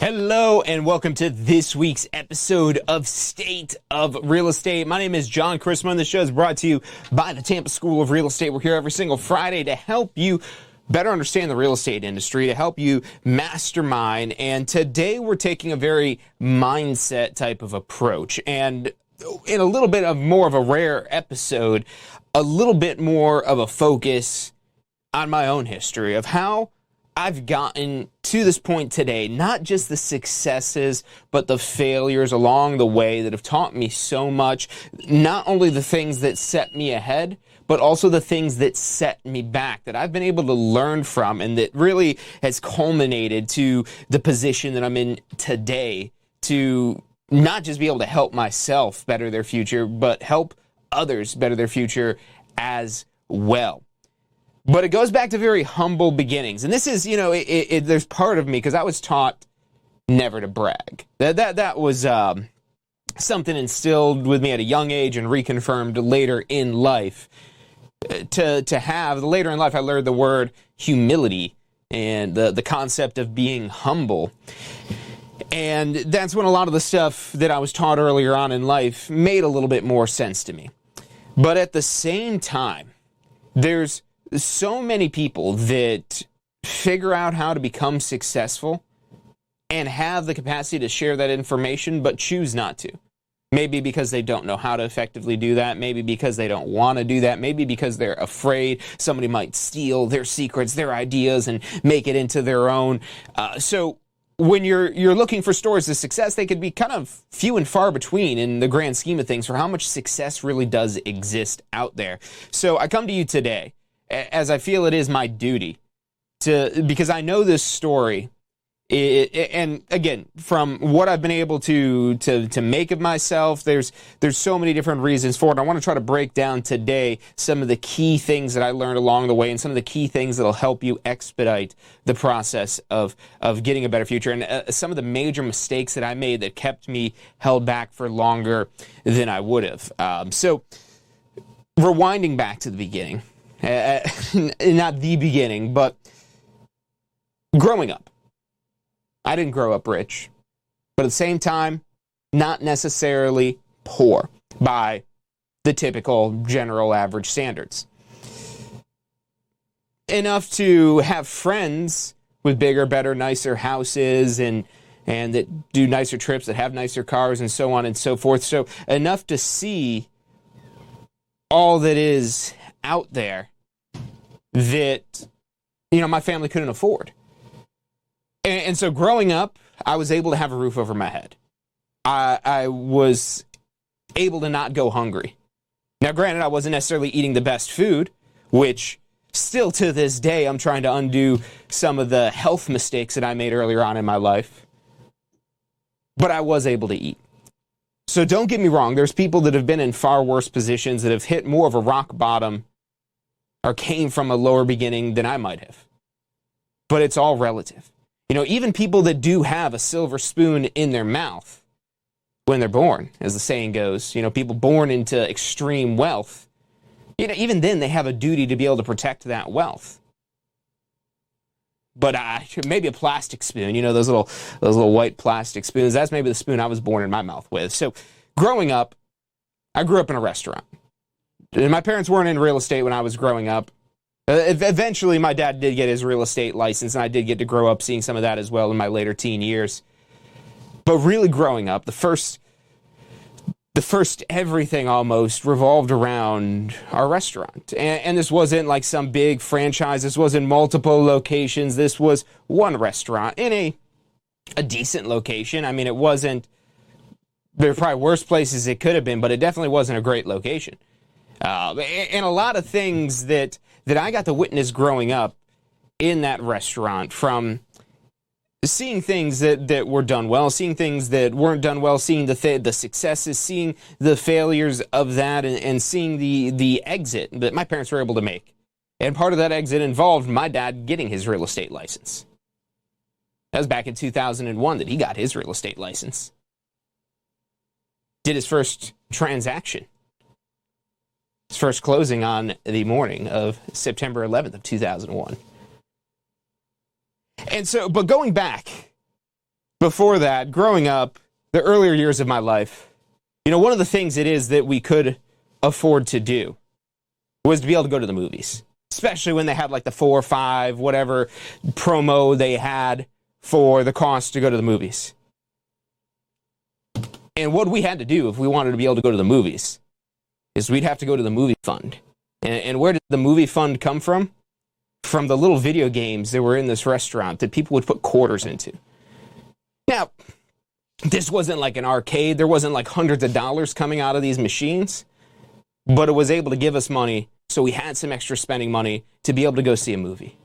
Hello and welcome to this week's episode of State of Real Estate. My name is Jon Carissimo and the show is brought to you by the Tampa School of Real Estate. We're here every single Friday to help you better understand the real estate industry, to help you mastermind. And today we're taking a very mindset type of approach. And in a little bit of more of a rare episode, a little bit more of a focus on my own history of how I've gotten to this point today, not just the successes, but the failures along the way that have taught me so much, not only the things that set me ahead, but also the things that set me back, that I've been able to learn from, and that really has culminated to the position that I'm in today to not just be able to help myself better their future, but help others better their future as well. But it goes back to very humble beginnings. And this is, there's part of me, because I was taught never to brag. That was something instilled with me at a young age and reconfirmed later in life. Later in life, I learned the word humility and the concept of being humble. And that's when a lot of the stuff that I was taught earlier on in life made a little bit more sense to me. But at the same time, there's so many people that figure out how to become successful and have the capacity to share that information, but choose not to. Maybe because they don't know how to effectively do that. Maybe because they don't want to do that. Maybe because they're afraid somebody might steal their secrets, their ideas, and make it into their own. So when you're looking for stories of success, they could be kind of few and far between in the grand scheme of things for how much success really does exist out there. So I come to you today, as I feel it is my duty because I know this story, and again, from what I've been able to make of myself, there's so many different reasons for it. I want to try to break down today some of the key things that I learned along the way and some of the key things that'll help you expedite the process of getting a better future, and some of the major mistakes that I made that kept me held back for longer than I would have. So rewinding back to the beginning. Not the beginning, but growing up. I didn't grow up rich, but at the same time, not necessarily poor by the typical general average standards. Enough to have friends with bigger, better, nicer houses and that do nicer trips, that have nicer cars and so on and so forth. So enough to see all that is out there that, my family couldn't afford. And so growing up, I was able to have a roof over my head. I was able to not go hungry. Now, granted, I wasn't necessarily eating the best food, which still to this day, I'm trying to undo some of the health mistakes that I made earlier on in my life. But I was able to eat. So don't get me wrong, there's people that have been in far worse positions that have hit more of a rock bottom or came from a lower beginning than I might have. But it's all relative. Even people that do have a silver spoon in their mouth when they're born, as the saying goes, people born into extreme wealth, even then they have a duty to be able to protect that wealth. But maybe a plastic spoon, those little white plastic spoons, that's maybe the spoon I was born in my mouth with. So growing up, I grew up in a restaurant. And my parents weren't in real estate when I was growing up. Eventually, my dad did get his real estate license, and I did get to grow up seeing some of that as well in my later teen years. But really growing up, the first everything almost revolved around our restaurant. And this wasn't like some big franchise. This wasn't multiple locations. This was one restaurant in a decent location. I mean, it wasn't, there were probably worse places it could have been, but it definitely wasn't a great location. And a lot of things that I got to witness growing up in that restaurant, from seeing things that were done well, seeing things that weren't done well, seeing the successes, seeing the failures of that, and seeing the exit that my parents were able to make. And part of that exit involved my dad getting his real estate license. That was back in 2001 that he got his real estate license. Did his first transaction. His first closing on the morning of September 11th of 2001. And so, but going back before that, growing up, the earlier years of my life, one of the things it is that we could afford to do was to be able to go to the movies, especially when they had like the 4 or 5, whatever promo they had for the cost to go to the movies. And what we had to do if we wanted to be able to go to the movies is we'd have to go to the movie fund. And where did the movie fund come from? From the little video games that were in this restaurant that people would put quarters into. Now, this wasn't like an arcade. There wasn't like hundreds of dollars coming out of these machines. But it was able to give us money, so we had some extra spending money to be able to go see a movie.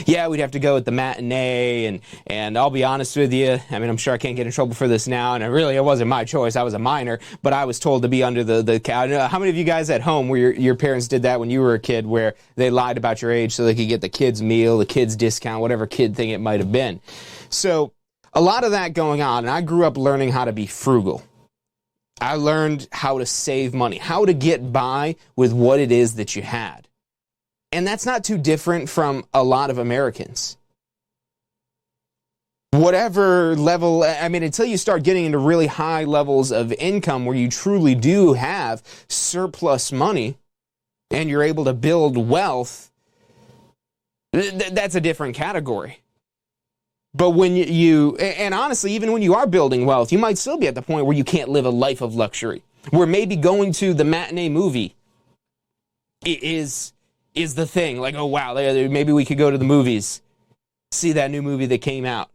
Yeah, we'd have to go at the matinee, and I'll be honest with you, I'm sure I can't get in trouble for this now, and it wasn't my choice. I was a minor, but I was told to be under the couch. How many of you guys at home where your parents did that when you were a kid, where they lied about your age so they could get the kids' meal, the kids' discount, whatever kid thing it might have been? So, a lot of that going on, and I grew up learning how to be frugal. I learned how to save money, how to get by with what it is that you had. And that's not too different from a lot of Americans. Whatever level, until you start getting into really high levels of income where you truly do have surplus money and you're able to build wealth, that's a different category. But when and honestly, even when you are building wealth, you might still be at the point where you can't live a life of luxury, where maybe going to the matinee movie is the thing. Like, oh, wow, maybe we could go to the movies, see that new movie that came out.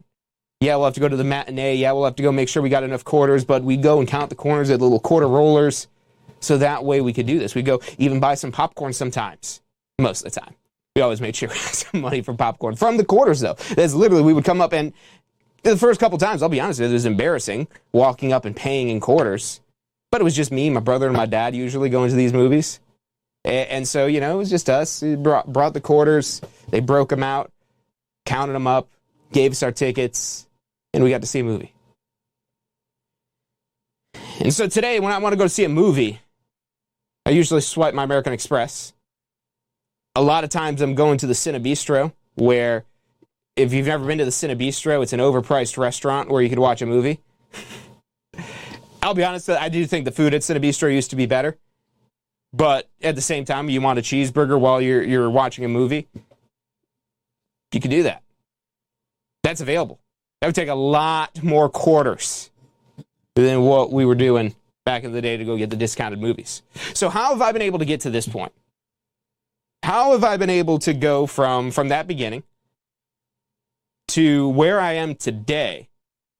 Yeah, we'll have to go to the matinee. Yeah, we'll have to go make sure we got enough quarters, but we go and count the corners at little quarter rollers, so that way we could do this. We go even buy some popcorn sometimes, most of the time. We always made sure we had some money for popcorn. From the quarters, though. That's literally, we would come up, and the first couple times, I'll be honest with you, it was embarrassing walking up and paying in quarters. But it was just me, my brother, and my dad usually going to these movies. And so, it was just us. We brought the quarters. They broke them out, counted them up, gave us our tickets, and we got to see a movie. And so today, when I want to go see a movie, I usually swipe my American Express. A lot of times I'm going to the Cinebistro, where if you've never been to the Cinebistro, it's an overpriced restaurant where you could watch a movie. I'll be honest, I do think the food at Cinebistro used to be better. But at the same time, you want a cheeseburger while you're watching a movie, you can do that. That's available. That would take a lot more quarters than what we were doing back in the day to go get the discounted movies. So how have I been able to get to this point? How have I been able to go from that beginning to where I am today,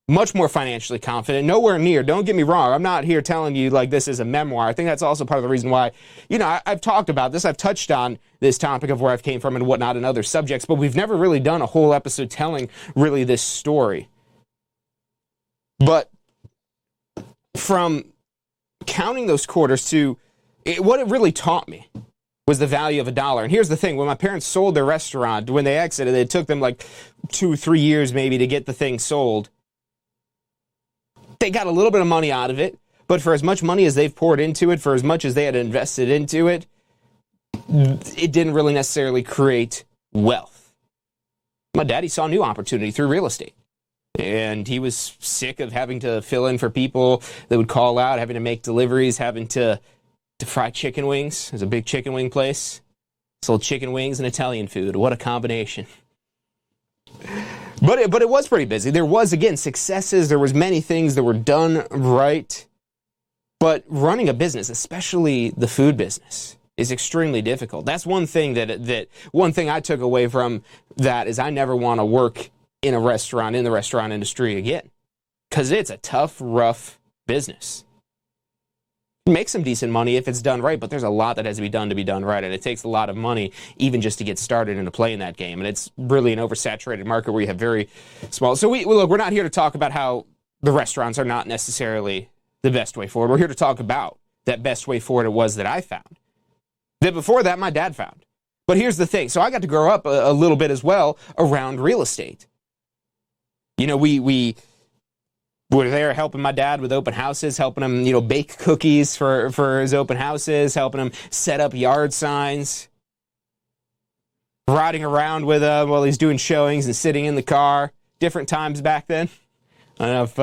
much more financially confident, nowhere near, don't get me wrong, I'm not here telling you like this is a memoir. I think that's also part of the reason why, I've talked about this, I've touched on this topic of where I've came from and whatnot and other subjects, but we've never really done a whole episode telling really this story. But from counting those quarters to what it really taught me was the value of $1. And here's the thing, when my parents sold their restaurant, when they exited, it took them like 2 or 3 years maybe to get the thing sold. They got a little bit of money out of it, but for as much money as they've poured into it, for as much as they had invested into it, it didn't really necessarily create wealth. My daddy saw new opportunity through real estate. And he was sick of having to fill in for people that would call out, having to make deliveries, having to fry chicken wings. There's a big chicken wing place. Sold chicken wings and Italian food. What a combination. But it was pretty busy. There was, again, successes. There was many things that were done right. But running a business, especially the food business, is extremely difficult. That's one thing one thing I took away from that is I never want to work in the restaurant industry again. Because it's a tough, rough business. Make some decent money if it's done right, but there's a lot that has to be done right, and it takes a lot of money even just to get started and to play in that game, and it's really an oversaturated market where you have very small. So we're not here to talk about how the restaurants are not necessarily the best way forward. We're here to talk about that best way forward it was that I found, that before that my dad found. But here's the thing. So I got to grow up a little bit as well around real estate. We were there helping my dad with open houses, helping him, bake cookies for his open houses, helping him set up yard signs, riding around with him while he's doing showings and sitting in the car. Different times back then. I don't know if,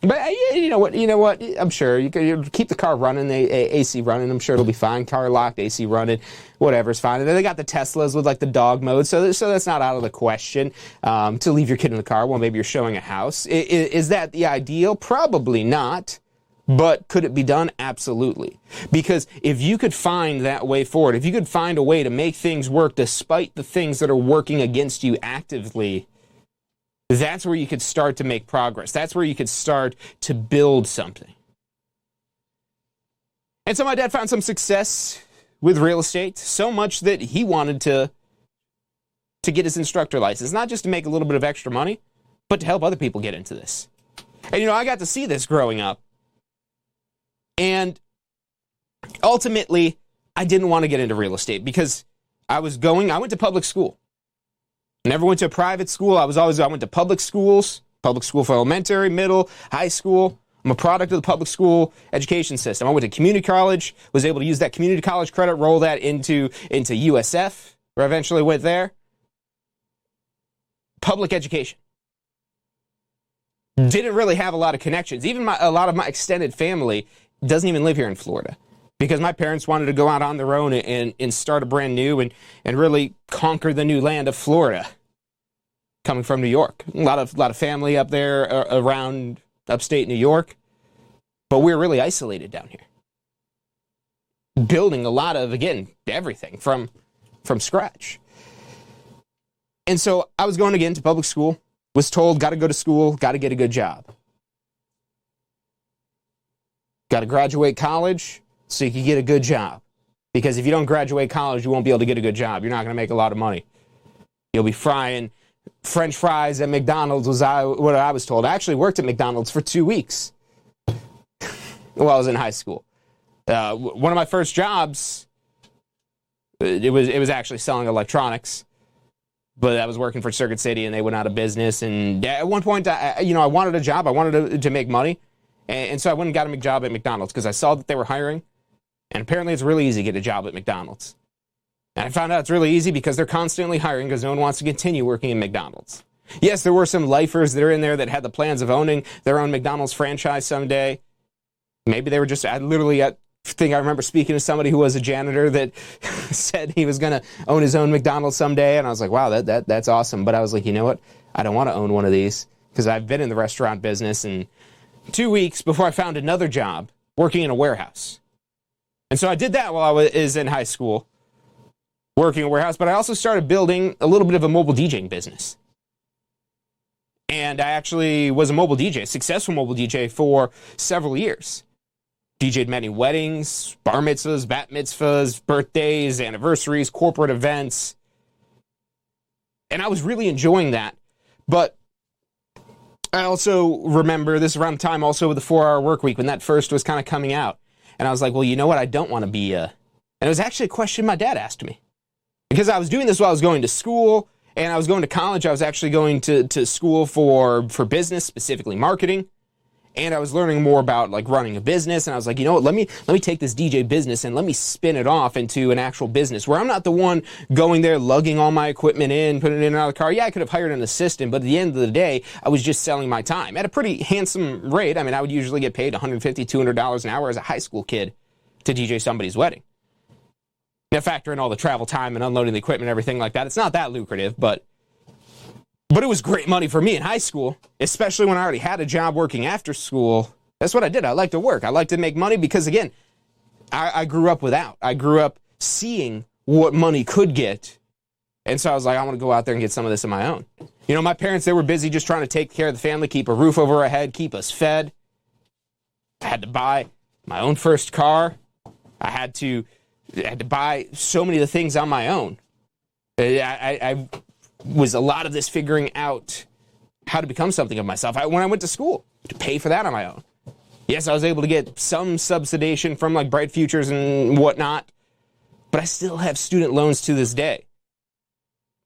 but you know what? I'm sure you can keep the car running, the AC running. I'm sure it'll be fine. Car locked, AC running, whatever's fine. And then they got the Teslas with like the dog mode, so that's not out of the question to leave your kid in the car while maybe you're showing a house. Is that the ideal? Probably not. But could it be done? Absolutely. Because if you could find that way forward, if you could find a way to make things work despite the things that are working against you actively, that's where you could start to make progress. That's where you could start to build something. And so my dad found some success with real estate, so much that he wanted to get his instructor license, not just to make a little bit of extra money, but to help other people get into this. And I got to see this growing up. And ultimately, I didn't want to get into real estate because I went to public school. Never went to a private school. I went to public schools, public school for elementary, middle, high school. I'm a product of the public school education system. I went to community college, was able to use that community college credit, roll that into USF, where I eventually went there. Public education. Didn't really have a lot of connections. Even a lot of my extended family doesn't even live here in Florida because my parents wanted to go out on their own and start a brand new and really conquer the new land of Florida, coming from New York. A lot of family up there around upstate New York, but we're really isolated down here. Building a lot of, again, everything from scratch. And so I was going again to public school, was told, got to go to school, got to get a good job. Got to graduate college so you can get a good job. Because if you don't graduate college, you won't be able to get a good job. You're not going to make a lot of money. You'll be frying French fries at McDonald's, what I was told. I actually worked at McDonald's for 2 weeks while I was in high school. One of my first jobs, it was actually selling electronics. But I was working for Circuit City, and they went out of business. And at one point, I wanted a job. I wanted to make money. And so I went and got a job at McDonald's because I saw that they were hiring. And apparently it's really easy to get a job at McDonald's. And I found out it's really easy because they're constantly hiring because no one wants to continue working in McDonald's. Yes, there were some lifers that are in there that had the plans of owning their own McDonald's franchise someday. Maybe they were just, I remember speaking to somebody who was a janitor that said he was going to own his own McDonald's someday. And I was like, wow, that's awesome. But I was like, you know what? I don't want to own one of these because I've been in the restaurant business. And 2 weeks before I found another job working in a warehouse. And so I did that while I was in high school, working in a warehouse. But I also started building a little bit of a mobile DJing business. And I actually was a mobile DJ, a successful mobile DJ for several years. DJ'd many weddings, bar mitzvahs, bat mitzvahs, birthdays, anniversaries, corporate events. And I was really enjoying that. But I also remember this around the time also with the 4-hour work week when that first was kind of coming out. And I was like, well, you know what? I don't want to be and it was actually a question my dad asked me. Because I was doing this while I was going to school and I was going to college. I was actually going to school for business, specifically marketing. And I was learning more about like running a business. And I was like, you know what, let me take this DJ business and let me spin it off into an actual business where I'm not the one going there, lugging all my equipment in, putting it in and out of the car. Yeah, I could have hired an assistant, but at the end of the day, I was just selling my time at a pretty handsome rate. I mean, I would usually get paid $150, $200 an hour as a high school kid to DJ somebody's wedding. Now, factor in all the travel time and unloading the equipment and everything like that. It's not that lucrative, but it was great money for me in high school, especially when I already had a job working after school. That's what I did. I like to work. I like to make money because, again, I grew up without. I grew up seeing what money could get. And so I was like, I want to go out there and get some of this on my own. You know, my parents, they were busy just trying to take care of the family, keep a roof over our head, keep us fed. I had to buy my own first car. I had to buy so many of the things on my own. I was a lot of this figuring out how to become something of myself. When I went to school, to pay for that on my own. Yes, I was able to get some subsidization from like Bright Futures and whatnot, but I still have student loans to this day.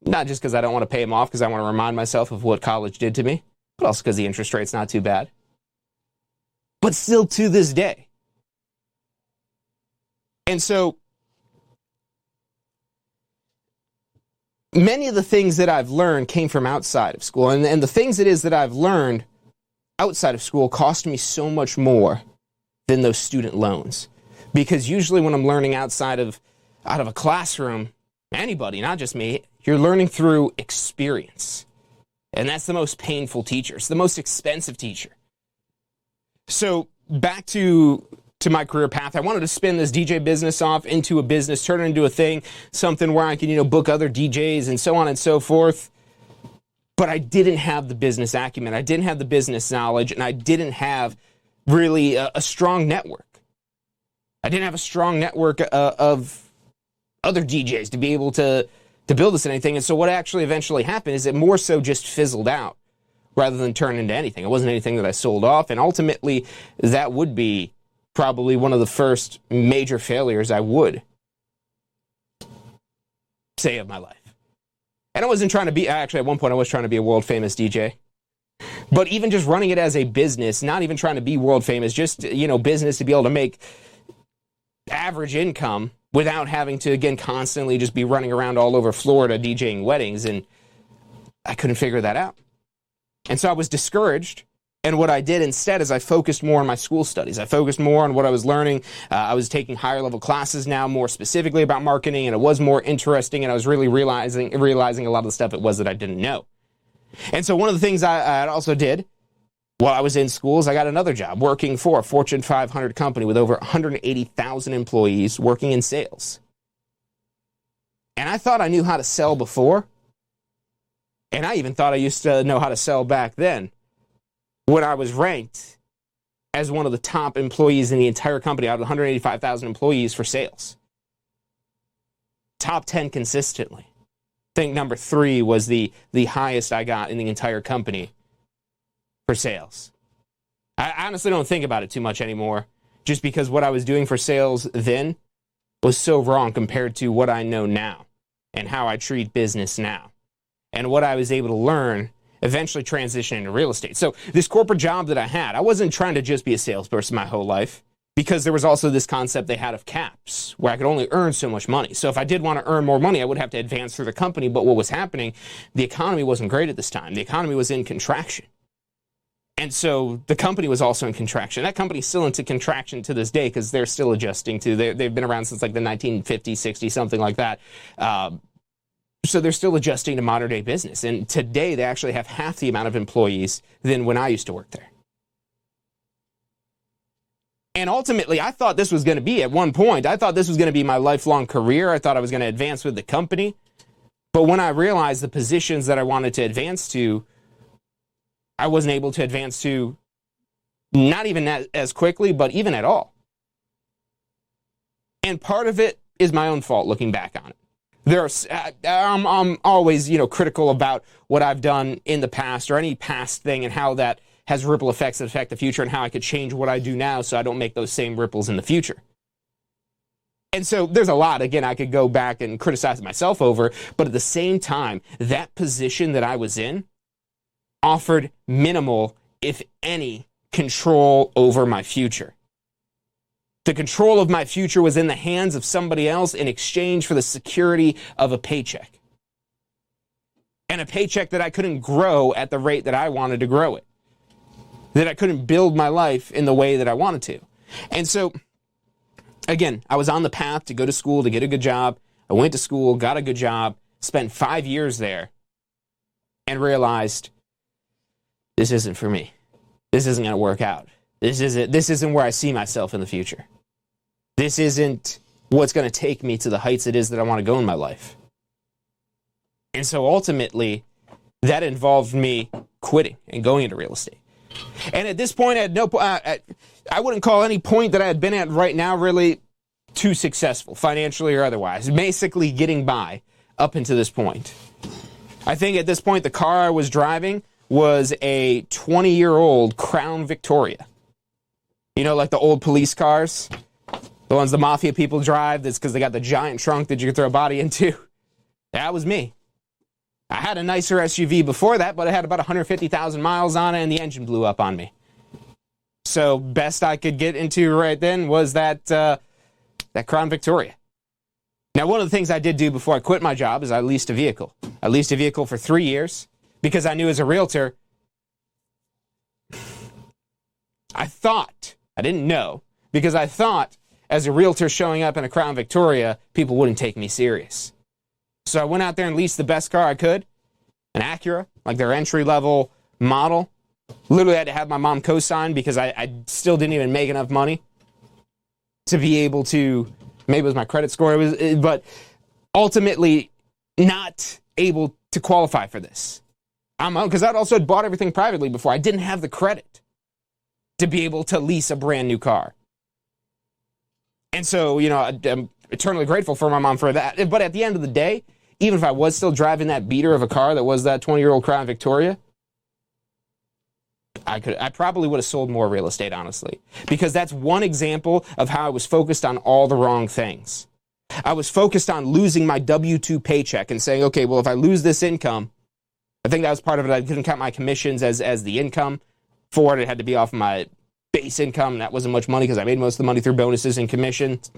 Not just because I don't want to pay them off, because I want to remind myself of what college did to me, but also because the interest rate's not too bad. But still to this day. And so many of the things that I've learned came from outside of school. And the things it is that I've learned outside of school cost me so much more than those student loans. Because usually when I'm learning out of a classroom, anybody, not just me, you're learning through experience. And that's the most painful teacher. It's the most expensive teacher. So back to my career path, I wanted to spin this DJ business off into a business, turn it into a thing, something where I could, book other DJs and so on and so forth. But I didn't have the business acumen. I didn't have the business knowledge, and I didn't have really a strong network. I didn't have a strong network of other DJs to be able to build this anything. And so what actually eventually happened is it more so just fizzled out rather than turn into anything. It wasn't anything that I sold off. And ultimately, that would be probably one of the first major failures I would say of my life. And I wasn't trying to be, actually at one point I was trying to be a world famous DJ. But even just running it as a business, not even trying to be world famous, just, business to be able to make average income without having to, again, constantly just be running around all over Florida DJing weddings. And I couldn't figure that out. And so I was discouraged. And what I did instead is I focused more on my school studies. I focused more on what I was learning. I was taking higher level classes now, more specifically about marketing, and it was more interesting. And I was really realizing a lot of the stuff it was that I didn't know. And so one of the things I also did while I was in school is I got another job working for a Fortune 500 company with over 180,000 employees working in sales. And I thought I knew how to sell before. And I even thought I used to know how to sell back then, when I was ranked as one of the top employees in the entire company out of 185,000 employees for sales. Top 10 consistently. I think number 3 was the highest I got in the entire company for sales. I honestly don't think about it too much anymore, just because what I was doing for sales then was so wrong compared to what I know now and how I treat business now and what I was able to learn eventually transitioning to real estate. So this corporate job that I had, I wasn't trying to just be a salesperson my whole life, because there was also this concept they had of caps where I could only earn so much money. So if I did want to earn more money, I would have to advance through the company. But what was happening, the economy wasn't great at this time. The economy was in contraction. And so the company was also in contraction. That company's still into contraction to this day because they're still adjusting to, they've been around since like the 1950s, 60s, something like that. So they're still adjusting to modern day business. And today they actually have half the amount of employees than when I used to work there. And ultimately, I thought this was going to be, at one point, I thought this was going to be my lifelong career. I thought I was going to advance with the company. But when I realized the positions that I wanted to advance to, I wasn't able to advance to not even as quickly, but even at all. And part of it is my own fault looking back on it. I'm always, critical about what I've done in the past or any past thing and how that has ripple effects that affect the future and how I could change what I do now so I don't make those same ripples in the future. And so there's a lot, again, I could go back and criticize myself over, but at the same time, that position that I was in offered minimal, if any, control over my future. The control of my future was in the hands of somebody else in exchange for the security of a paycheck. And a paycheck that I couldn't grow at the rate that I wanted to grow it. That I couldn't build my life in the way that I wanted to. And so, again, I was on the path to go to school, to get a good job. I went to school, got a good job, spent 5 years there, and realized this isn't for me. This isn't going to work out. This isn't where I see myself in the future. This isn't what's going to take me to the heights it is that I want to go in my life. And so ultimately, that involved me quitting and going into real estate. And at this point, I wouldn't call any point that I had been at right now really too successful, financially or otherwise. Basically getting by up until this point. I think at this point, the car I was driving was a 20-year-old Crown Victoria. Like the old police cars, the ones the mafia people drive, that's because they got the giant trunk that you can throw a body into. That was me. I had a nicer SUV before that, but it had about 150,000 miles on it, and the engine blew up on me. So best I could get into right then was that Crown Victoria. Now, one of the things I did do before I quit my job is I leased a vehicle. I leased a vehicle for 3 years because I knew as a realtor, I didn't know, because I thought as a realtor showing up in a Crown Victoria, people wouldn't take me serious. So I went out there and leased the best car I could, an Acura, like their entry-level model. Literally had to have my mom co-sign because I still didn't even make enough money to be able to, maybe it was my credit score, but ultimately not able to qualify for this. Because I'd also bought everything privately before. I didn't have the credit to be able to lease a brand new car. And so, I'm eternally grateful for my mom for that. But at the end of the day, even if I was still driving that beater of a car that was that 20-year-old Crown Victoria, I probably would have sold more real estate, honestly. Because that's one example of how I was focused on all the wrong things. I was focused on losing my W-2 paycheck and saying, okay, well, if I lose this income, I think that was part of it. I didn't count my commissions as the income for it. It had to be off my base income. That wasn't much money because I made most of the money through bonuses and commissions.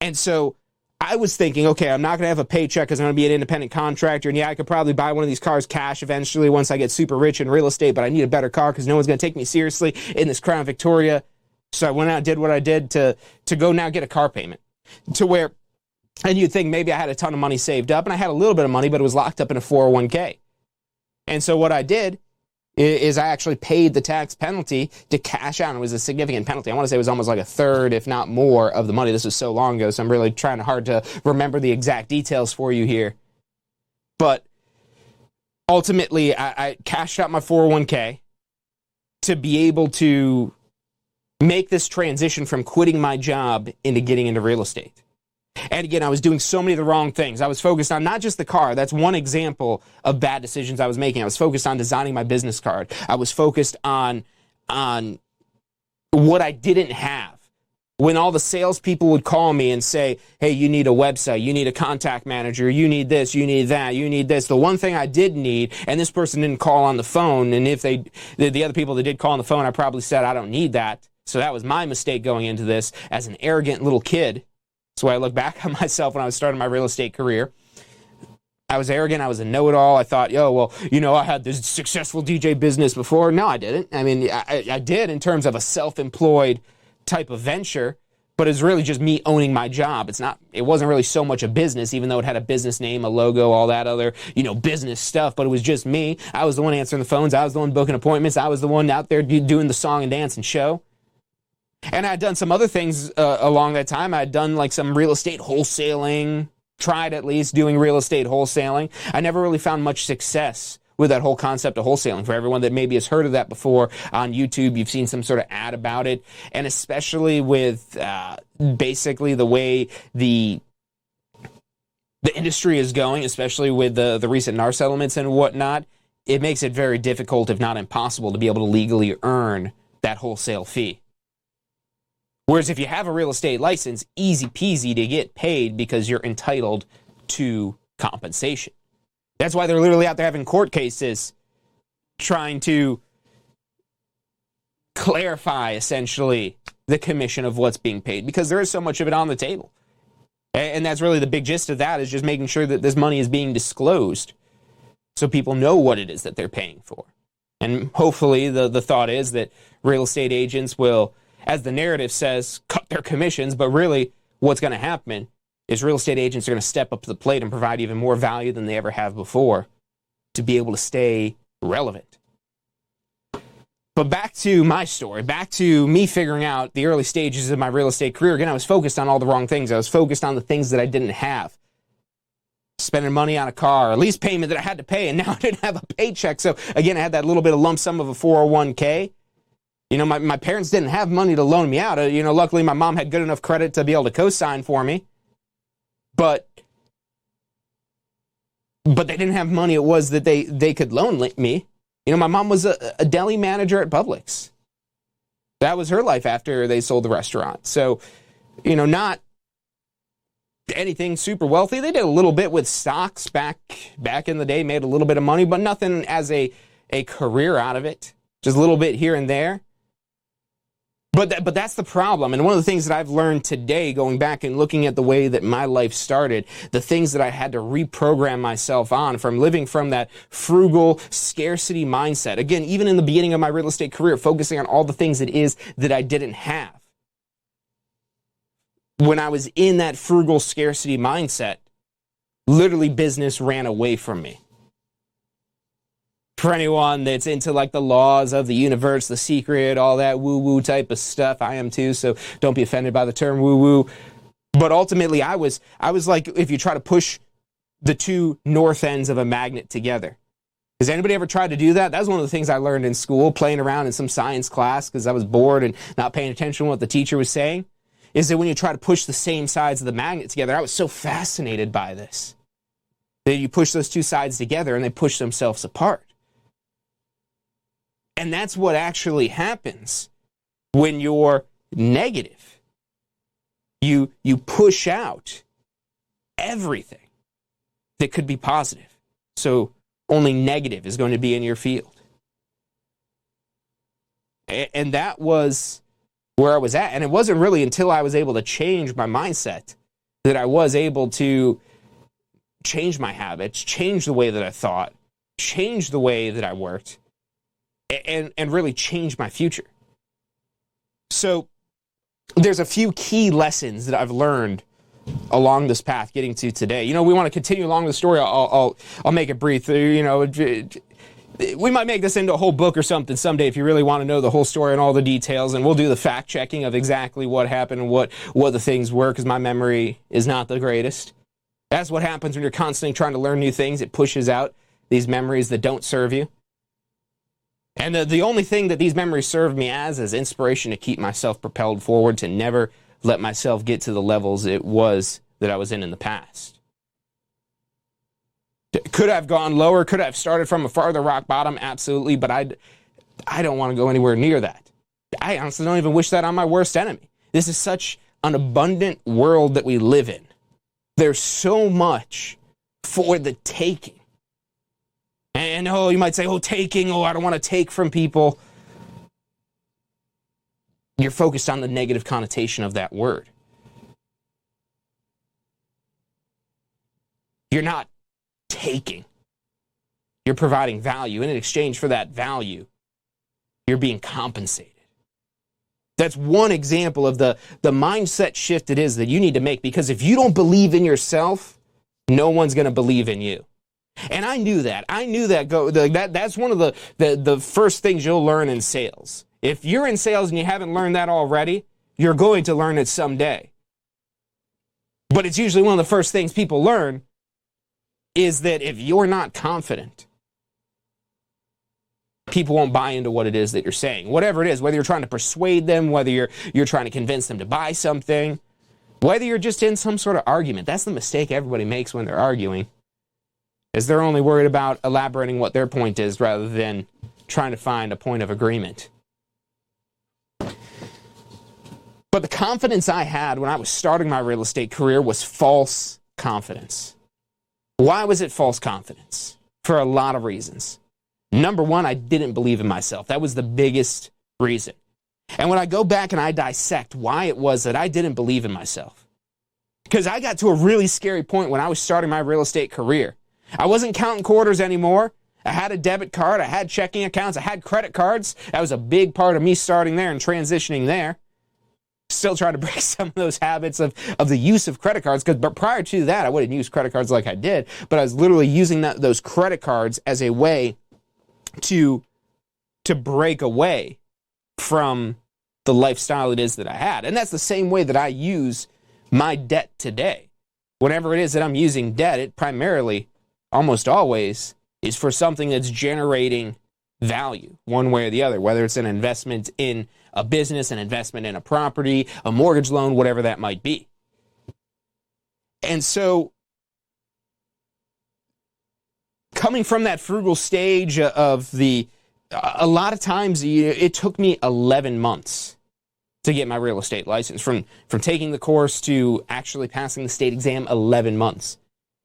And so I was thinking, okay, I'm not going to have a paycheck because I'm going to be an independent contractor. And yeah, I could probably buy one of these cars cash eventually once I get super rich in real estate, but I need a better car because no one's going to take me seriously in this Crown Victoria. So I went out and did what I did to go now get a car payment. To where, and you'd think maybe I had a ton of money saved up, and I had a little bit of money, but it was locked up in a 401k. And so what I did is I actually paid the tax penalty to cash out. It was a significant penalty. I want to say it was almost like a third, if not more, of the money. This was so long ago, so I'm really trying hard to remember the exact details for you here. But ultimately, I cashed out my 401k to be able to make this transition from quitting my job into getting into real estate. And again, I was doing so many of the wrong things. I was focused on not just the car. That's one example of bad decisions I was making. I was focused on designing my business card. I was focused on what I didn't have. When all the salespeople would call me and say, hey, you need a website, you need a contact manager, you need this, you need that, you need this. The one thing I did need, and this person didn't call on the phone, and if the other people that did call on the phone, I probably said, I don't need that. So that was my mistake going into this as an arrogant little kid. So I look back on myself when I was starting my real estate career. I was arrogant. I was a know-it-all. I thought, I had this successful DJ business before. No, I didn't. I mean, I did in terms of a self-employed type of venture, but it's really just me owning my job. It wasn't really so much a business, even though it had a business name, a logo, all that other, business stuff, but it was just me. I was the one answering the phones. I was the one booking appointments. I was the one out there doing the song and dance and show. And I'd done some other things along that time. I'd done like some real estate wholesaling, tried at least doing real estate wholesaling. I never really found much success with that whole concept of wholesaling. For everyone that maybe has heard of that before on YouTube, you've seen some sort of ad about it. And especially with basically the way the industry is going, especially with the recent NAR settlements and whatnot, it makes it very difficult, if not impossible, to be able to legally earn that wholesale fee. Whereas if you have a real estate license, easy peasy to get paid because you're entitled to compensation. That's why they're literally out there having court cases trying to clarify, essentially, the commission of what's being paid, because there is so much of it on the table. And that's really the big gist of that, is just making sure that this money is being disclosed so people know what it is that they're paying for. And hopefully the thought is that real estate agents will, as the narrative says, cut their commissions, but really what's going to happen is real estate agents are going to step up to the plate and provide even more value than they ever have before to be able to stay relevant. But back to my story, back to me figuring out the early stages of my real estate career. Again, I was focused on all the wrong things. I was focused on the things that I didn't have. Spending money on a car, a lease payment that I had to pay, and now I didn't have a paycheck. So again, I had that little bit of lump sum of a 401k. My parents didn't have money to loan me out. Luckily my mom had good enough credit to be able to co-sign for me. But they didn't have money. It was that they could loan me. My mom was a deli manager at Publix. That was her life after they sold the restaurant. So, not anything super wealthy. They did a little bit with stocks back in the day, made a little bit of money, but nothing as a career out of it. Just a little bit here and there. But that's the problem. And one of the things that I've learned today, going back and looking at the way that my life started, the things that I had to reprogram myself on from living from that frugal scarcity mindset. Again, even in the beginning of my real estate career, focusing on all the things it is that I didn't have. When I was in that frugal scarcity mindset, literally business ran away from me. For anyone that's into like the laws of the universe, The Secret, all that woo-woo type of stuff, I am too, so don't be offended by the term woo-woo. But ultimately, I was like, if you try to push the two north ends of a magnet together. Has anybody ever tried to do that? That was one of the things I learned in school, playing around in some science class because I was bored and not paying attention to what the teacher was saying, is that when you try to push the same sides of the magnet together, I was so fascinated by this, that you push those two sides together and they push themselves apart. And that's what actually happens when you're negative. You push out everything that could be positive. So only negative is going to be in your field. And that was where I was at. And it wasn't really until I was able to change my mindset that I was able to change my habits, change the way that I thought, change the way that I worked, and really change my future. So there's a few key lessons that I've learned along this path getting to today. You know, we want to continue along the story. I'll make it brief. You know, we might make this into a whole book or something someday if you really want to know the whole story and all the details, and we'll do the fact checking of exactly what happened and what the things were, because my memory is not the greatest. That's what happens when you're constantly trying to learn new things. It pushes out these memories that don't serve you. And the only thing that these memories serve me as is inspiration to keep myself propelled forward, to never let myself get to the levels it was that I was in the past. Could I have gone lower? Could I have started from a farther rock bottom? Absolutely, but I don't want to go anywhere near that. I honestly don't even wish that on my worst enemy. This is such an abundant world that we live in. There's so much for the taking. And you might say, taking, I don't want to take from people. You're focused on the negative connotation of that word. You're not taking. You're providing value. And in exchange for that value, you're being compensated. That's one example of the mindset shift it is that you need to make, because if you don't believe in yourself, no one's going to believe in you. And I knew that. That's one of the first things you'll learn in sales. If you're in sales and you haven't learned that already, you're going to learn it someday. But it's usually one of the first things people learn is that if you're not confident, people won't buy into what it is that you're saying. Whatever it is, whether you're trying to persuade them, whether you're trying to convince them to buy something, whether you're just in some sort of argument. That's the mistake everybody makes when they're arguing, is they're only worried about elaborating what their point is rather than trying to find a point of agreement. But the confidence I had when I was starting my real estate career was false confidence. Why was it false confidence? For a lot of reasons. Number one, I didn't believe in myself. That was the biggest reason. And when I go back and I dissect why it was that I didn't believe in myself, because I got to a really scary point when I was starting my real estate career. I wasn't counting quarters anymore. I had a debit card. I had checking accounts. I had credit cards. That was a big part of me starting there and transitioning there. Still trying to break some of those habits of the use of credit cards. But prior to that, I wouldn't use credit cards like I did. But I was literally using those credit cards as a way to break away from the lifestyle it is that I had. And that's the same way that I use my debt today. Whenever it is that I'm using debt, it primarily, almost always, is for something that's generating value one way or the other, whether it's an investment in a business, an investment in a property, a mortgage loan, whatever that might be. And so, coming from that frugal stage of a lot of times, it took me 11 months to get my real estate license. From taking the course to actually passing the state exam, 11 months.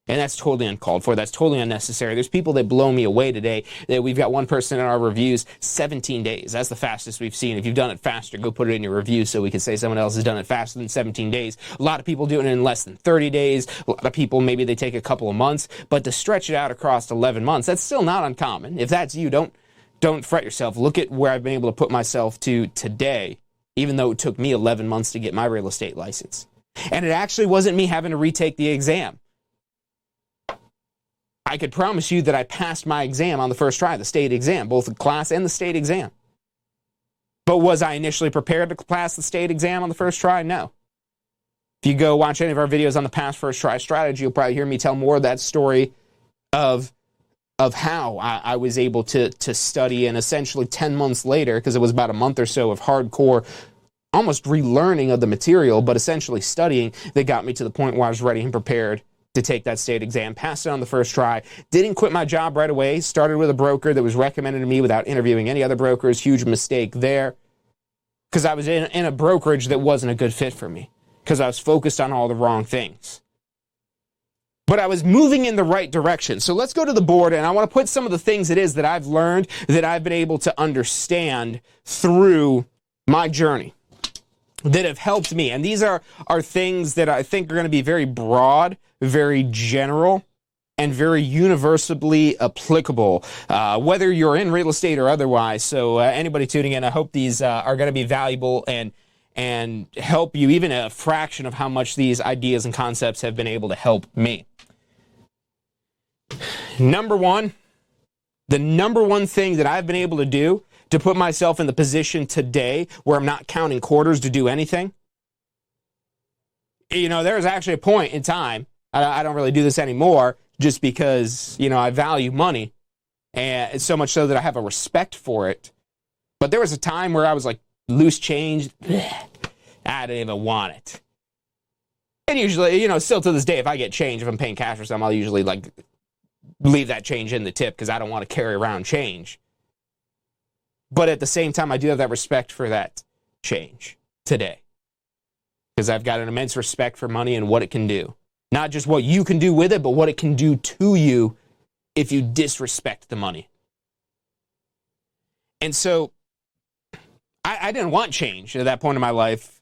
And that's totally uncalled for. That's totally unnecessary. There's people that blow me away today. That we've got one person in our reviews, 17 days. That's the fastest we've seen. If you've done it faster, go put it in your review so we can say someone else has done it faster than 17 days. A lot of people doing it in less than 30 days. A lot of people, maybe they take a couple of months. But to stretch it out across 11 months, that's still not uncommon. If that's you, don't fret yourself. Look at where I've been able to put myself to today, even though it took me 11 months to get my real estate license. And it actually wasn't me having to retake the exam. I could promise you that I passed my exam on the first try, the state exam, both the class and the state exam. But was I initially prepared to pass the state exam on the first try? No. If you go watch any of our videos on the pass first try strategy, you'll probably hear me tell more of that story of how I was able to study, and essentially 10 months later, because it was about a month or so of hardcore, almost relearning of the material, but essentially studying, that got me to the point where I was ready and prepared to take that state exam, passed it on the first try, didn't quit my job right away, started with a broker that was recommended to me without interviewing any other brokers. Huge mistake there, because I was in a brokerage that wasn't a good fit for me, because I was focused on all the wrong things. But I was moving in the right direction. So let's go to the board, and I want to put some of the things it is that I've learned, that I've been able to understand through my journey, that have helped me. And these are things that I think are going to be very broad, very general, and very universally applicable, whether you're in real estate or otherwise. So anybody tuning in, I hope these are going to be valuable and help you, even a fraction of how much these ideas and concepts have been able to help me. Number one, the number one thing that I've been able to do to put myself in the position today where I'm not counting quarters to do anything. You know, there was actually a point in time, I don't really do this anymore, just because, you know, I value money, and so much so that I have a respect for it. But there was a time where I was like, loose change, I didn't even want it. And usually, you know, still to this day, if I get change, if I'm paying cash or something, I'll usually like leave that change in the tip, because I don't want to carry around change. But at the same time, I do have that respect for that change today, because I've got an immense respect for money and what it can do. Not just what you can do with it, but what it can do to you if you disrespect the money. And so I didn't want change at that point in my life,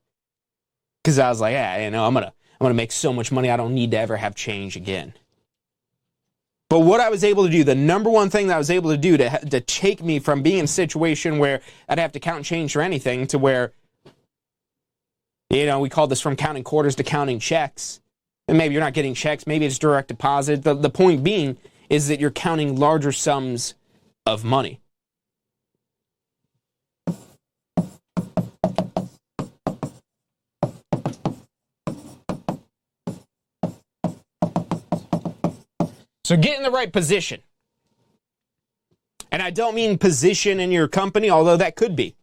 because I was like, yeah, you know, I'm gonna make so much money, I don't need to ever have change again. But what I was able to do, the number one thing that I was able to do to take me from being in a situation where I'd have to count change or anything to where, you know, we call this from counting quarters to counting checks. And maybe you're not getting checks, maybe it's direct deposit. The point being is that you're counting larger sums of money. So get in the right position. And I don't mean position in your company, although that could be.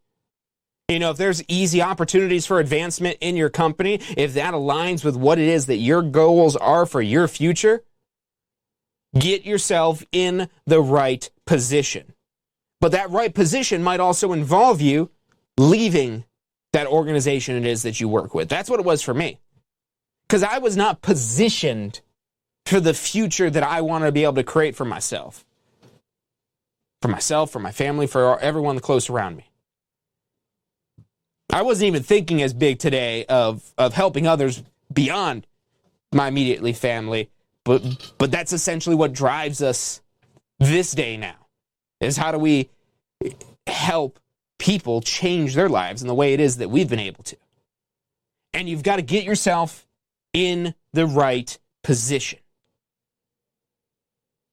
You know, if there's easy opportunities for advancement in your company, if that aligns with what it is that your goals are for your future, get yourself in the right position. But that right position might also involve you leaving that organization it is that you work with. That's what it was for me. Because I was not positioned for the future that I want to be able to create for myself. For myself, for my family, for everyone close around me. I wasn't even thinking as big today of helping others beyond my immediately family, but that's essentially what drives us this day now, is how do we help people change their lives in the way it is that we've been able to. And you've got to get yourself in the right position.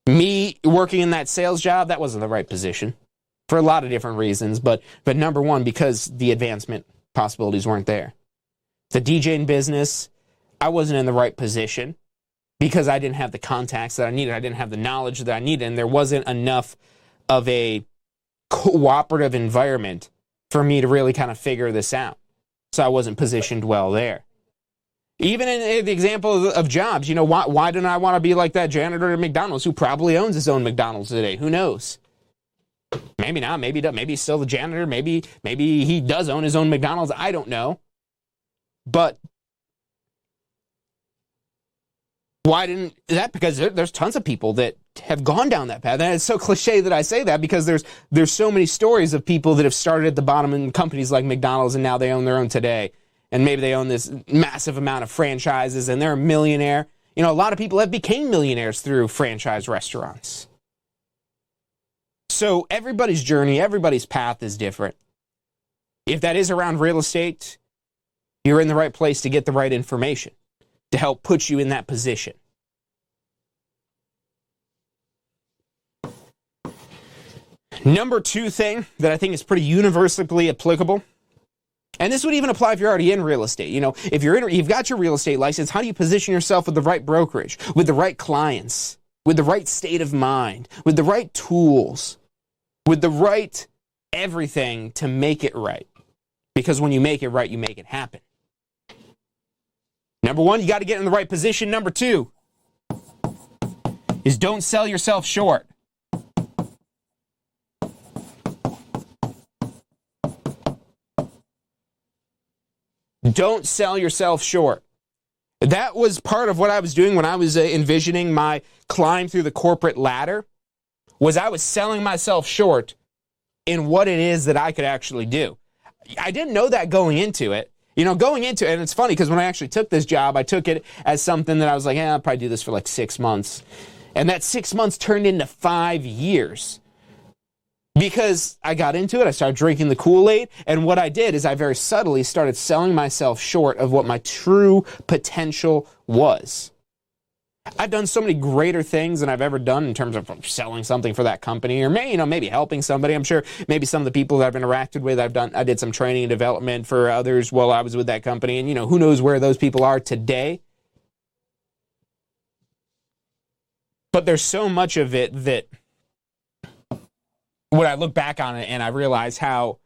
Me working in that sales job, that wasn't the right position for a lot of different reasons, but number one, because the advancement possibilities weren't there. The DJing business, I wasn't in the right position because I didn't have the contacts that I needed. I didn't have the knowledge that I needed, and there wasn't enough of a cooperative environment for me to really kind of figure this out. So I wasn't positioned well there. Even in the example of jobs, you know, why didn't I want to be like that janitor at McDonald's who probably owns his own McDonald's today? Who knows? Maybe not. Maybe he's still the janitor. Maybe he does own his own McDonald's. I don't know. But Why didn't that? Because there's tons of people that have gone down that path. And it's so cliche that I say that because there's so many stories of people that have started at the bottom in companies like McDonald's and now they own their own today. And maybe they own this massive amount of franchises and they're a millionaire. You know, a lot of people have became millionaires through franchise restaurants. So everybody's journey, everybody's path is different. If that is around real estate, you're in the right place to get the right information to help put you in that position. Number 2 thing that I think is pretty universally applicable, and this would even apply if you're already in real estate. You know, if you've got your real estate license, how do you position yourself with the right brokerage, with the right clients, with the right state of mind, with the right tools, with the right everything to make it right? Because when you make it right, you make it happen. Number 1, you got to get in the right position. Number 2 is don't sell yourself short. Don't sell yourself short. That was part of what I was doing when I was envisioning my climb through the corporate ladder, was I was selling myself short in what it is that I could actually do. I didn't know that going into it. You know, going into it, and it's funny because when I actually took this job, I took it as something that I was like, I'll probably do this for like 6 months. And that 6 months turned into 5 years. Because I got into it, I started drinking the Kool-Aid, and what I did is I very subtly started selling myself short of what my true potential was. I've done so many greater things than I've ever done in terms of selling something for that company, or maybe helping somebody. I'm sure maybe some of the people that I've interacted with, I did some training and development for others while I was with that company, and who knows where those people are today. But there's so much of it that when I look back on it and I realize how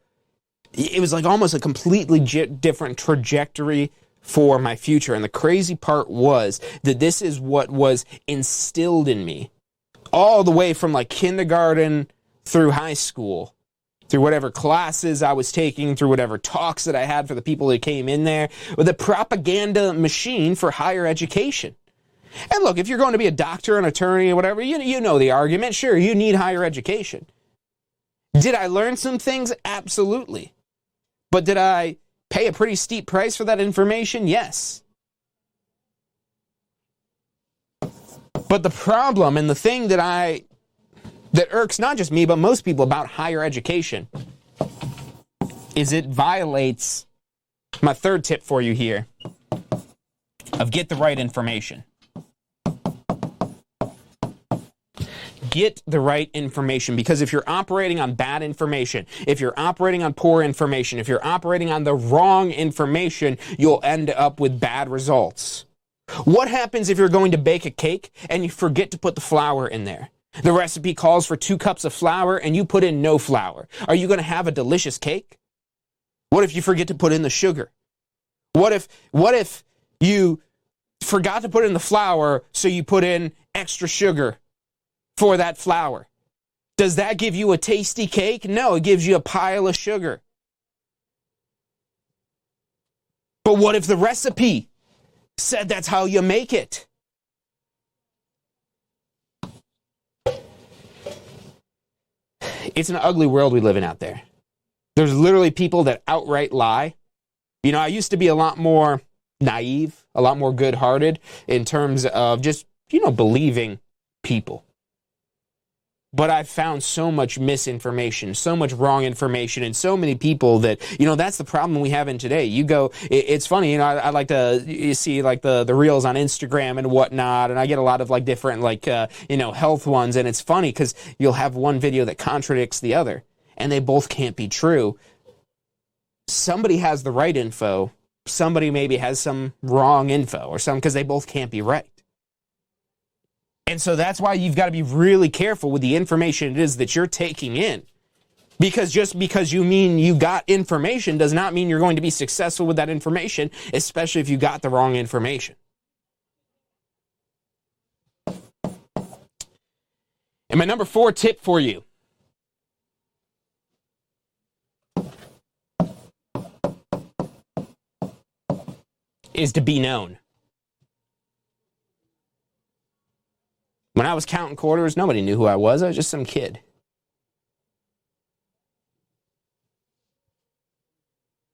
it was like almost a completely different trajectory for my future. And the crazy part was that this is what was instilled in me all the way from like kindergarten through high school, through whatever classes I was taking, through whatever talks that I had for the people that came in there, with a propaganda machine for higher education. And look, if you're going to be a doctor, an attorney, or whatever, you know the argument. Sure, you need higher education. Did I learn some things? Absolutely. But did I pay a pretty steep price for that information? Yes. But the problem and the thing that irks not just me, but most people about higher education is it violates my 3rd tip for you here of get the right information. Get the right information, because if you're operating on bad information, if you're operating on poor information, if you're operating on the wrong information, you'll end up with bad results. What happens if you're going to bake a cake and you forget to put the flour in there? The recipe calls for 2 cups of flour and you put in no flour. Are you going to have a delicious cake? What if you forget to put in the sugar? What if you forgot to put in the flour, so you put in extra sugar for that flour? Does that give you a tasty cake? No, it gives you a pile of sugar. But what if the recipe said that's how you make it? It's an ugly world we live in out there. There's literally people that outright lie. I used to be a lot more naive, a lot more good-hearted in terms of just, believing people. But I've found so much misinformation, so much wrong information, and so many people that, that's the problem we have in today. It's funny, I like to see like the reels on Instagram and whatnot, and I get a lot of like different health ones, and it's funny because you'll have one video that contradicts the other, and they both can't be true. Somebody has the right info, somebody maybe has some wrong info, or some, because they both can't be right. And so that's why you've got to be really careful with the information it is that you're taking in. Because just because you got information does not mean you're going to be successful with that information, especially if you got the wrong information. And my number 4 tip for you is to be known. When I was counting quarters, nobody knew who I was. I was just some kid.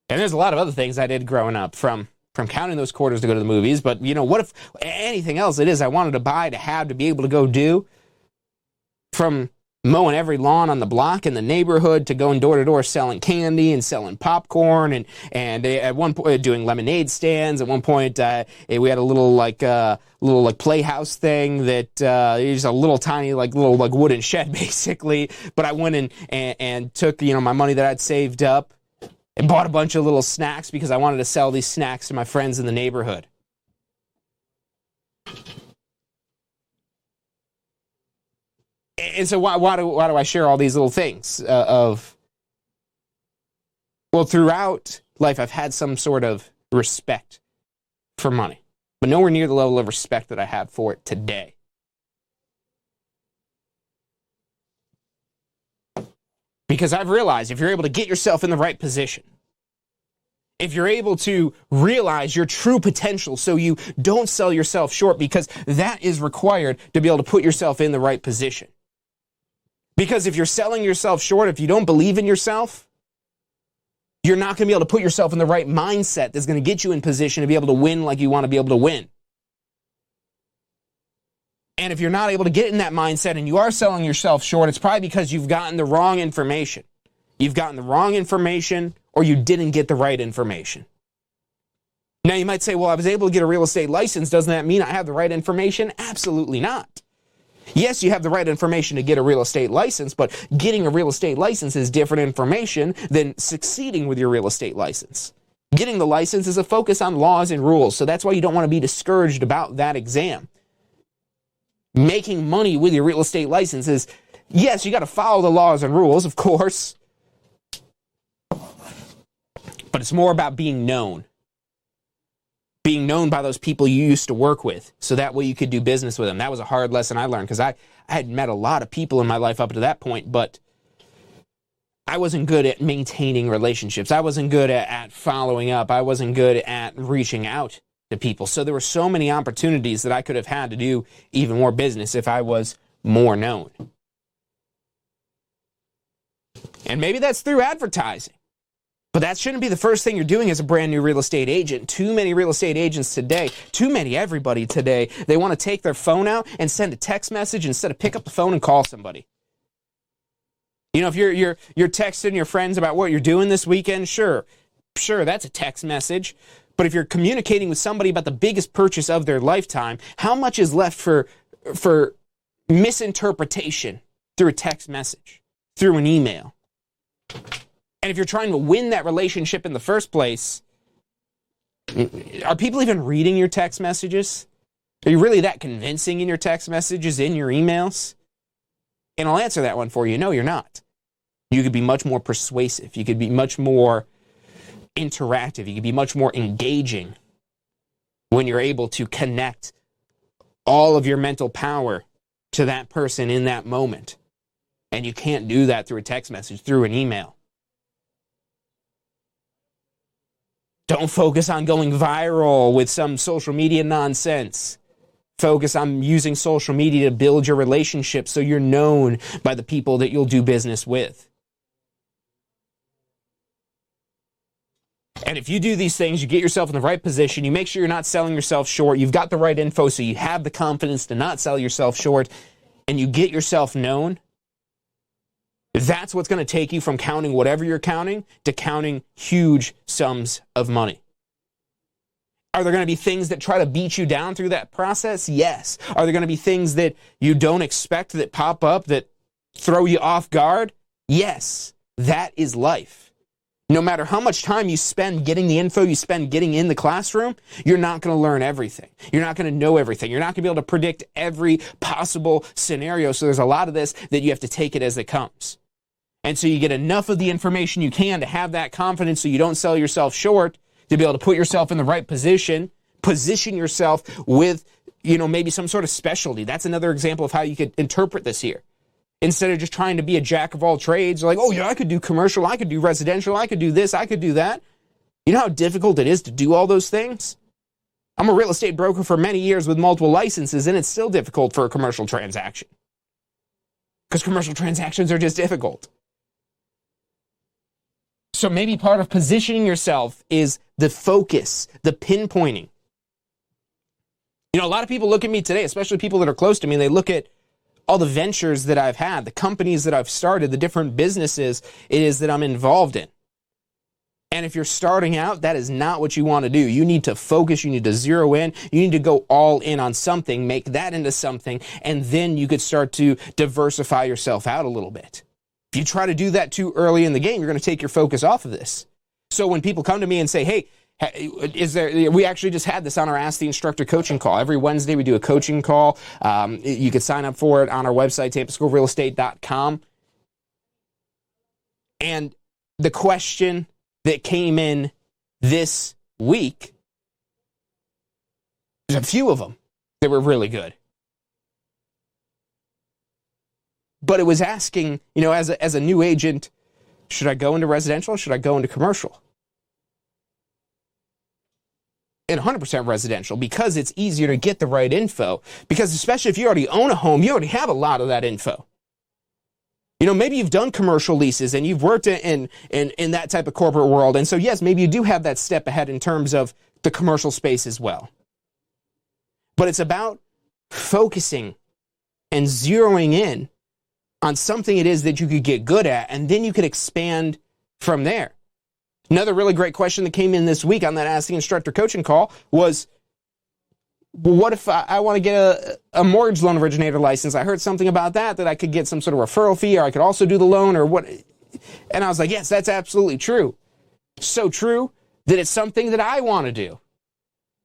And there's a lot of other things I did growing up, from counting those quarters to go to the movies. But, what if anything else it is I wanted to buy, to have, to be able to go do? From mowing every lawn on the block in the neighborhood to going door to door selling candy and selling popcorn and at one point doing lemonade stands. At one point we had a little playhouse thing that is a little tiny little wooden shed basically. But I went and took my money that I'd saved up and bought a bunch of little snacks because I wanted to sell these snacks to my friends in the neighborhood. And so why do I share all these little things throughout life I've had some sort of respect for money, but nowhere near the level of respect that I have for it today. Because I've realized if you're able to get yourself in the right position, if you're able to realize your true potential so you don't sell yourself short, because that is required to be able to put yourself in the right position. Because if you're selling yourself short, if you don't believe in yourself, you're not going to be able to put yourself in the right mindset that's going to get you in position to be able to win like you want to be able to win. And if you're not able to get in that mindset and you are selling yourself short, it's probably because you've gotten the wrong information. You've gotten the wrong information, or you didn't get the right information. Now you might say, well, I was able to get a real estate license. Doesn't that mean I have the right information? Absolutely not. Yes, you have the right information to get a real estate license, but getting a real estate license is different information than succeeding with your real estate license. Getting the license is a focus on laws and rules, so that's why you don't want to be discouraged about that exam. Making money with your real estate license is, yes, you got to follow the laws and rules, of course, but it's more about being known. Being known by those people you used to work with, so that way you could do business with them. That was a hard lesson I learned, because I had met a lot of people in my life up to that point, but I wasn't good at maintaining relationships. I wasn't good at following up. I wasn't good at reaching out to people. So there were so many opportunities that I could have had to do even more business if I was more known. And maybe that's through advertising. But that shouldn't be the first thing you're doing as a brand new real estate agent. Too many real estate agents today, everybody today, they want to take their phone out and send a text message instead of pick up the phone and call somebody. If you're texting your friends about what you're doing this weekend, sure, that's a text message. But if you're communicating with somebody about the biggest purchase of their lifetime, how much is left for misinterpretation through a text message, through an email? And if you're trying to win that relationship in the first place, are people even reading your text messages? Are you really that convincing in your text messages, in your emails? And I'll answer that one for you. No, you're not. You could be much more persuasive. You could be much more interactive. You could be much more engaging when you're able to connect all of your mental power to that person in that moment. And you can't do that through a text message, through an email. Don't focus on going viral with some social media nonsense. Focus on using social media to build your relationship so you're known by the people that you'll do business with. And if you do these things, you get yourself in the right position, you make sure you're not selling yourself short, you've got the right info so you have the confidence to not sell yourself short, and you get yourself known, that's what's going to take you from counting whatever you're counting to counting huge sums of money. Are there going to be things that try to beat you down through that process? Yes. Are there going to be things that you don't expect that pop up that throw you off guard? Yes. That is life. No matter how much time you spend getting the info you spend getting in the classroom, you're not going to learn everything. You're not going to know everything. You're not going to be able to predict every possible scenario. So there's a lot of this that you have to take it as it comes. And so you get enough of the information you can to have that confidence so you don't sell yourself short, to be able to put yourself in the right position yourself with, maybe some sort of specialty. That's another example of how you could interpret this here. Instead of just trying to be a jack of all trades, like, oh yeah, I could do commercial, I could do residential, I could do this, I could do that. You know how difficult it is to do all those things? I'm a real estate broker for many years with multiple licenses, and it's still difficult for a commercial transaction. Because commercial transactions are just difficult. So maybe part of positioning yourself is the focus, the pinpointing. You know, a lot of people look at me today, especially people that are close to me, and they look at all the ventures that I've had, the companies that I've started, the different businesses it is that I'm involved in. And if you're starting out, that is not what you want to do. You need to focus, you need to zero in, you need to go all in on something, make that into something, and then you could start to diversify yourself out a little bit. If you try to do that too early in the game, you're going to take your focus off of this. So when people come to me and say, hey, we actually just had this on our Ask the Instructor coaching call. Every Wednesday we do a coaching call. You can sign up for it on our website, tampaschoolrealestate.com. And the question that came in this week, there's a few of them that were really good. But it was asking, you know, as a new agent, should I go into residential or should I go into commercial? And 100% residential, because it's easier to get the right info. Because especially if you already own a home, you already have a lot of that info. You know, maybe you've done commercial leases and you've worked in that type of corporate world. And so, yes, maybe you do have that step ahead in terms of the commercial space as well. But it's about focusing and zeroing in on something it is that you could get good at, and then you could expand from there. Another really great question that came in this week on that Ask the Instructor coaching call was, well, what if I want to get a mortgage loan originator license? I heard something about that I could get some sort of referral fee, or I could also do the loan, or what? And I was like, yes, that's absolutely true. So true that it's something that I want to do.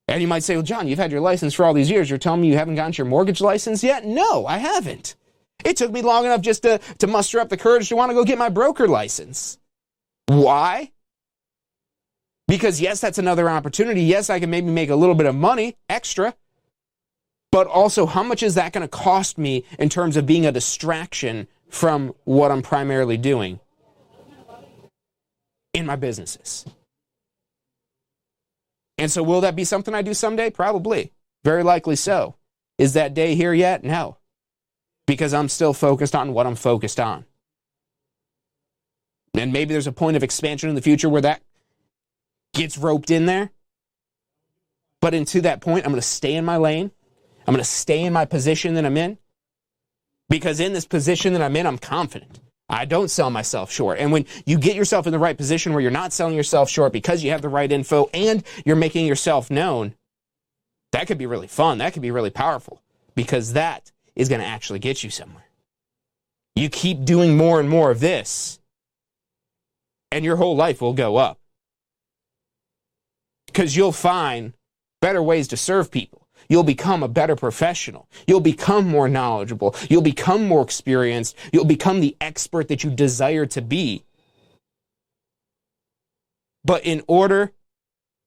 And you might say, well, John, you've had your license for all these years. You're telling me you haven't gotten your mortgage license yet? No, I haven't. It took me long enough just to muster up the courage to want to go get my broker license. Why? Because yes, that's another opportunity. Yes, I can maybe make a little bit of money extra. But also, how much is that going to cost me in terms of being a distraction from what I'm primarily doing in my businesses? And so will that be something I do someday? Probably. Very likely so. Is that day here yet? No. Because I'm still focused on what I'm focused on. And maybe there's a point of expansion in the future where that gets roped in there. But into that point, I'm going to stay in my lane. I'm going to stay in my position that I'm in. Because in this position that I'm in, I'm confident. I don't sell myself short. And when you get yourself in the right position where you're not selling yourself short because you have the right info and you're making yourself known, that could be really fun. That could be really powerful. Because that is going to actually get you somewhere. You keep doing more and more of this, and your whole life will go up. Because you'll find better ways to serve people. You'll become a better professional. You'll become more knowledgeable. You'll become more experienced. You'll become the expert that you desire to be. But in order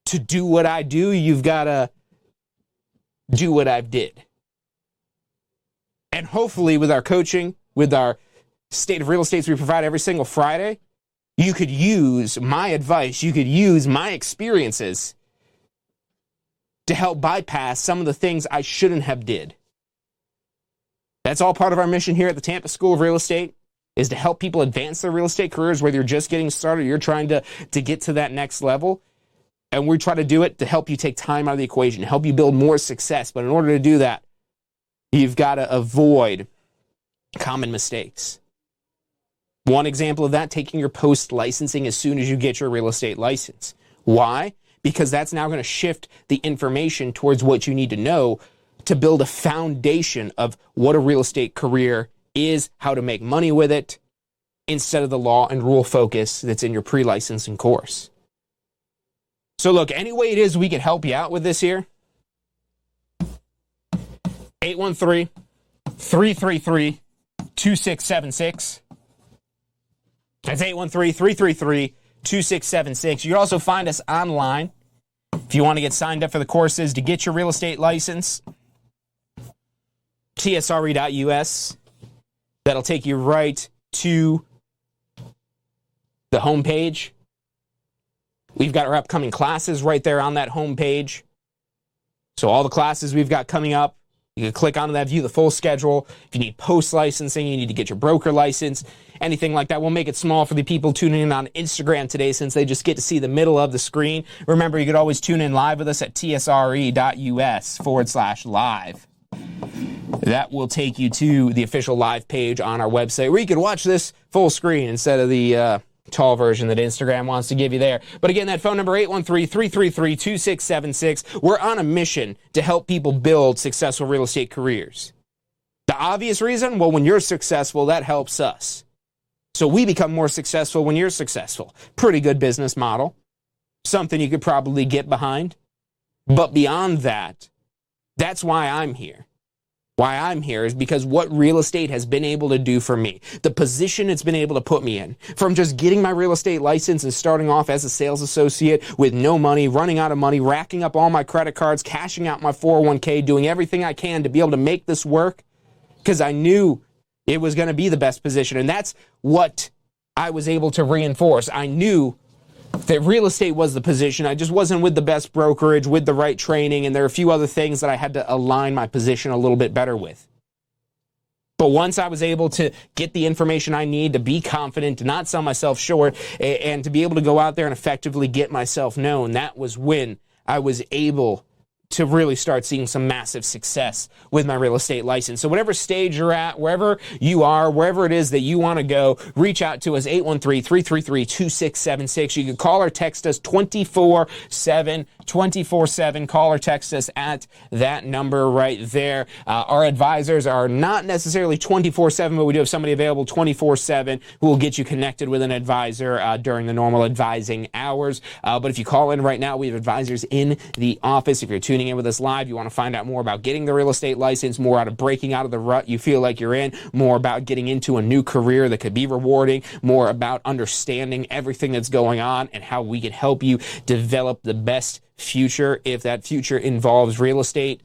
to do what I do, you've got to do what I've did. And hopefully with our coaching, with our state of real estates we provide every single Friday, you could use my advice, you could use my experiences to help bypass some of the things I shouldn't have did. That's all part of our mission here at the Tampa School of Real Estate, is to help people advance their real estate careers, whether you're just getting started or you're trying to get to that next level. And we try to do it to help you take time out of the equation, to help you build more success. But in order to do that, you've got to avoid common mistakes. One example of that, taking your post-licensing as soon as you get your real estate license. Why? Because that's now going to shift the information towards what you need to know to build a foundation of what a real estate career is, how to make money with it, instead of the law and rule focus that's in your pre-licensing course. So look, any way it is we can help you out with this here, 813-333-2676. That's 813-333-2676. You can also find us online if you want to get signed up for the courses to get your real estate license. tsre.us. That'll take you right to the homepage. We've got our upcoming classes right there on that homepage. So all the classes we've got coming up, you can click onto that, view the full schedule. If you need post-licensing, you need to get your broker license, anything like that. We'll make it small for the people tuning in on Instagram today since they just get to see the middle of the screen. Remember, you could always tune in live with us at tsre.us/live. That will take you to the official live page on our website where you can watch this full screen instead of the tall version that Instagram wants to give you there. But again, that phone number, 813-333-2676. We're on a mission to help people build successful real estate careers. The obvious reason, well, when you're successful, that helps us. So we become more successful when you're successful. Pretty good business model. Something you could probably get behind. But beyond that, that's why I'm here. Why I'm here is because what real estate has been able to do for me, the position it's been able to put me in, from just getting my real estate license and starting off as a sales associate with no money, running out of money, racking up all my credit cards, cashing out my 401k, doing everything I can to be able to make this work because I knew it was going to be the best position. And that's what I was able to reinforce. I knew that real estate was the position. I just wasn't with the best brokerage, with the right training, and there are a few other things that I had to align my position a little bit better with. But once I was able to get the information I need to be confident, to not sell myself short, and to be able to go out there and effectively get myself known, that was when I was able to really start seeing some massive success with my real estate license. So whatever stage you're at, wherever you are, wherever it is that you want to go, reach out to us, 813-333-2676. You can call or text us 24/7. Call or text us at that number right there. Our advisors are not necessarily 24/7, but we do have somebody available 24/7 who will get you connected with an advisor during the normal advising hours. But if you call in right now, we have advisors in the office. If you're tuning in with us live, you want to find out more about getting the real estate license, more out of breaking out of the rut you feel like you're in, more about getting into a new career that could be rewarding, more about understanding everything that's going on and how we can help you develop the best future if that future involves real estate.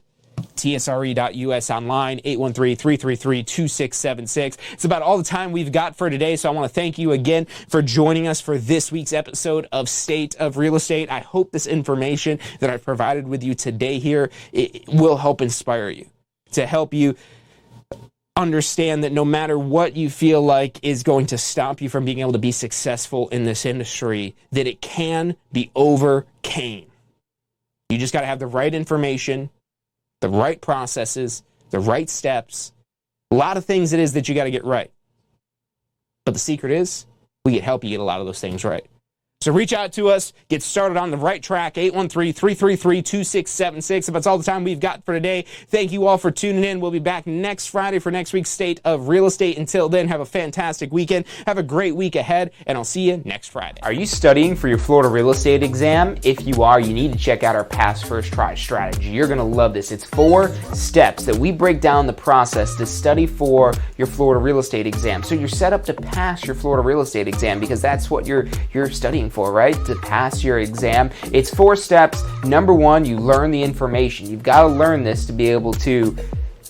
tsre.us online, 813-333-2676. It's about all the time we've got for today, so I want to thank you again for joining us for this week's episode of State of Real Estate. I hope this information that I've provided with you today here, it will help inspire you, to help you understand that no matter what you feel like is going to stop you from being able to be successful in this industry, that it can be overcame. You just got to have the right information, the right processes, the right steps, a lot of things it is that you got to get right. But the secret is, we can help you get a lot of those things right. So reach out to us, get started on the right track, 813-333-2676. If that's all the time we've got for today, thank you all for tuning in. We'll be back next Friday for next week's State of Real Estate. Until then, have a fantastic weekend. Have a great week ahead, and I'll see you next Friday. Are you studying for your Florida real estate exam? If you are, you need to check out our Pass First Try strategy. You're going to love this. It's 4 steps that we break down the process to study for your Florida real estate exam. So you're set up to pass your Florida real estate exam because that's what you're studying for, right? To pass your exam. It's 4 steps. Number 1, you learn the information. You've got to learn this to be able to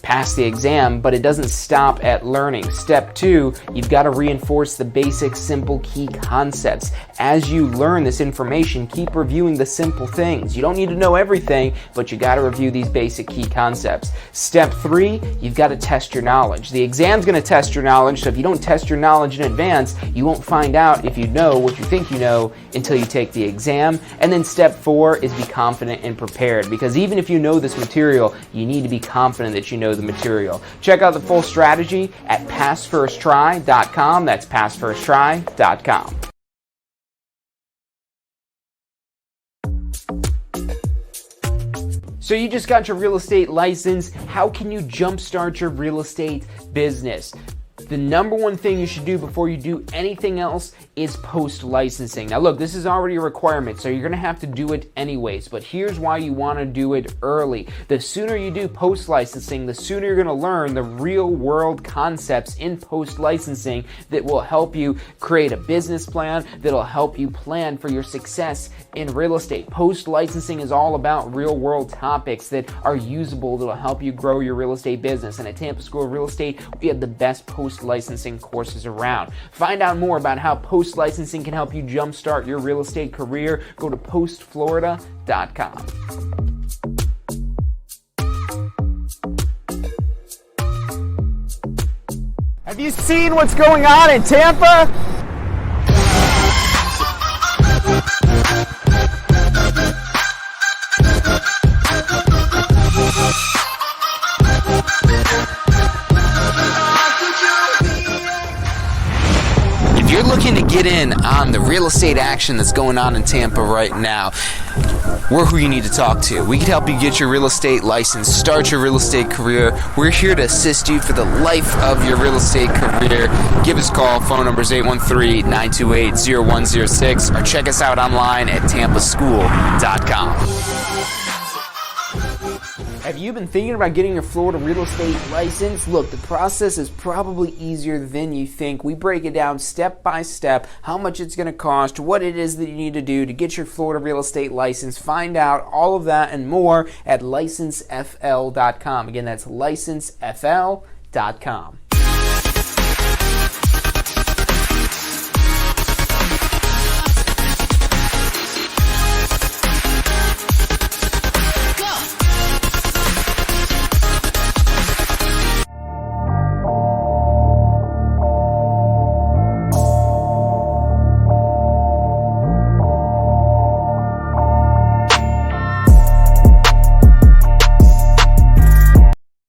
pass the exam, but it doesn't stop at learning. Step 2, you've got to reinforce the basic, simple, key concepts. As you learn this information, keep reviewing the simple things. You don't need to know everything, but you got to review these basic key concepts. Step 3, you've got to test your knowledge. The exam's going to test your knowledge, so if you don't test your knowledge in advance, you won't find out if you know what you think you know until you take the exam. And then step 4 is be confident and prepared, because even if you know this material, you need to be confident that you know the material. Check out the full strategy at passfirsttry.com. That's passfirsttry.com. So you just got your real estate license. How can you jumpstart your real estate business? The number one thing you should do before you do anything else is post-licensing. Now look, this is already a requirement, so you're going to have to do it anyways, but here's why you want to do it early. The sooner you do post-licensing, the sooner you're going to learn the real-world concepts in post-licensing that will help you create a business plan, that'll help you plan for your success in real estate. Post-licensing is all about real-world topics that are usable, that'll help you grow your real estate business. And at Tampa School of Real Estate, we have the best post-licensing courses around. Find out more about how post-licensing can help you jumpstart your real estate career. Go to postflorida.com. Have you seen what's going on in Tampa? If you're looking to get in on the real estate action that's going on in Tampa right now, we're who you need to talk to. We can help you get your real estate license, start your real estate career. We're here to assist you for the life of your real estate career. Give us a call. Phone number is 813-928-0106, or check us out online at tampaschool.com. Have you been thinking about getting your Florida real estate license? Look, the process is probably easier than you think. We break it down step by step, how much it's going to cost, what it is that you need to do to get your Florida real estate license. Find out all of that and more at licensefl.com. Again, that's licensefl.com.